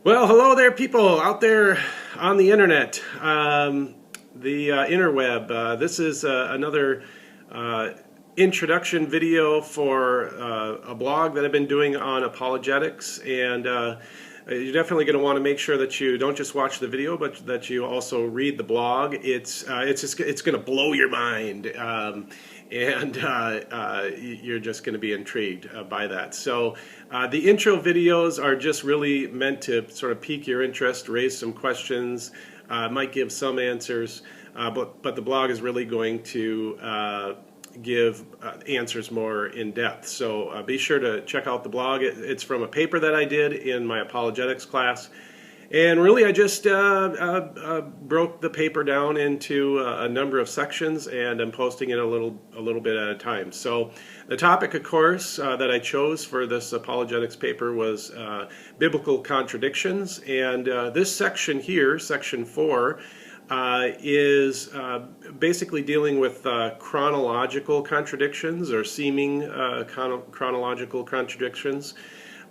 Well, hello there, people out there on the internet, the interweb. This is another introduction video for a blog that I've been doing on apologetics, and you're definitely going to want to make sure that you don't just watch the video, but that you also read the blog. It's going to blow your mind, and you're just going to be intrigued by that. So the intro videos are just really meant to sort of pique your interest, raise some questions, might give some answers, but the blog is really going to give answers more in depth. So be sure to check out the blog. It's from a paper that I did in my apologetics class. And really I just broke the paper down into a number of sections, and I'm posting it a little bit at a time. So the topic, of course, that I chose for this apologetics paper was biblical contradictions. And this section here, section 4, is basically dealing with chronological contradictions or seeming chronological contradictions.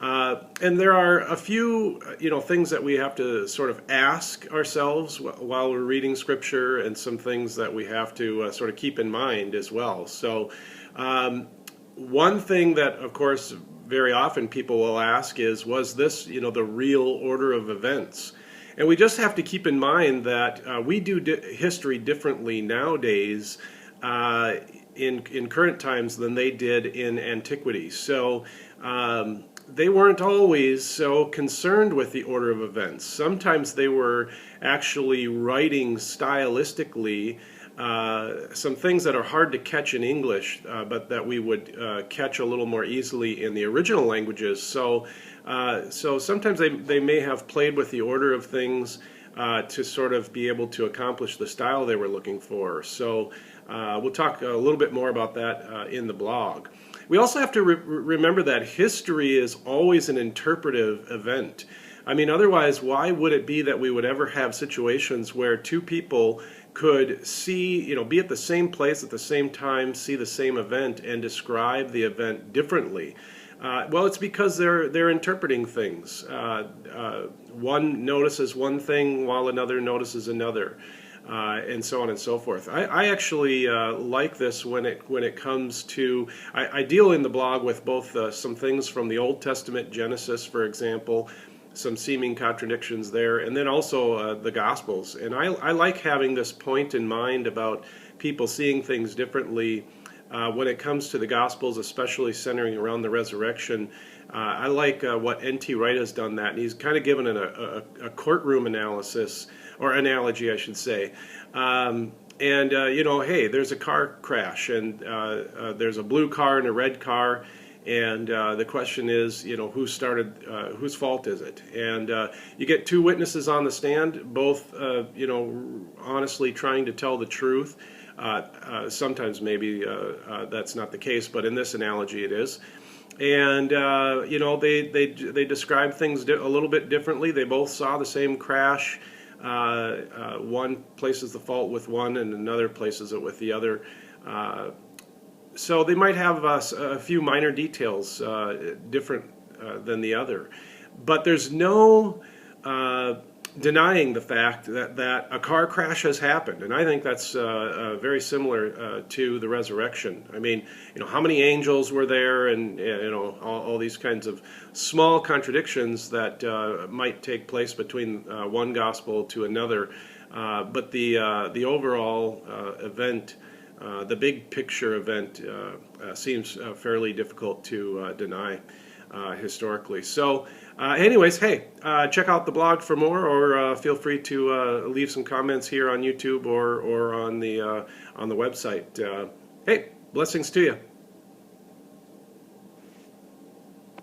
And there are a few, things that we have to sort of ask ourselves while we're reading Scripture, and some things that we have to sort of keep in mind as well. So one thing that, of course, very often people will ask is, was this, the real order of events? And we just have to keep in mind that we do history differently nowadays in current times than they did in antiquity. So they weren't always so concerned with the order of events. Sometimes they were actually writing stylistically some things that are hard to catch in English, but that we would catch a little more easily in the original languages. So sometimes they may have played with the order of things to sort of be able to accomplish the style they were looking for. So we'll talk a little bit more about that in the blog. We also have to remember that history is always an interpretive event. I mean, otherwise, why would it be that we would ever have situations where two people could see, be at the same place at the same time, see the same event, and describe the event differently? Well, it's because they're interpreting things. One notices one thing while another notices another, and so on and so forth. I actually like this when it comes to. I deal in the blog with both some things from the Old Testament, Genesis, for example, some seeming contradictions there, and then also the Gospels. And I like having this point in mind about people seeing things differently. When it comes to the Gospels, especially centering around the resurrection, I like what N.T. Wright has done that, and he's kind of given it a courtroom analysis, or analogy, I should say. Hey, there's a car crash, and there's a blue car and a red car, and the question is, who started, whose fault is it? And you get two witnesses on the stand, both, honestly trying to tell the truth. Sometimes maybe that's not the case, but in this analogy it is. And they describe things a little bit differently. They both saw the same crash. One places the fault with one, and another places it with the other. So they might have a few minor details different than the other, but there's no denying the fact that a car crash has happened, and I think that's very similar to the resurrection. I mean, how many angels were there, and all these kinds of small contradictions that might take place between one gospel to another, but the overall event, the big picture event, seems fairly difficult to deny historically. So anyways, hey, check out the blog for more, or feel free to leave some comments here on YouTube or on the website. Hey, blessings to you.